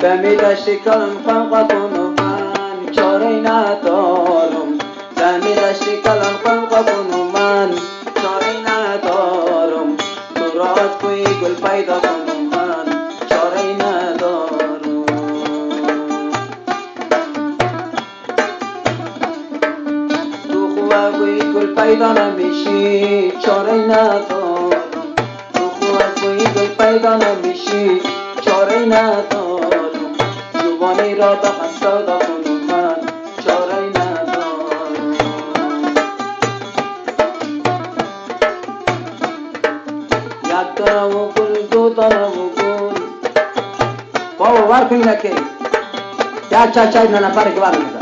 بمیدش کلم خلق کنم من چاره ندارم بمیدش کلم خلق کنم من چاره ندارم تو راست کوی گل پیدا کنم من چاره ندارم تو خواه کوی گل پیدا نمیشی چاره ندارم تو خواه کوی گل پیدا نمیشی چاره ندارم جوانی را به خستاده کنم من چاره ندارم یک دانم و گل دو دانم و گل بابا ور کنی نکه یک چای نه نفر که برمه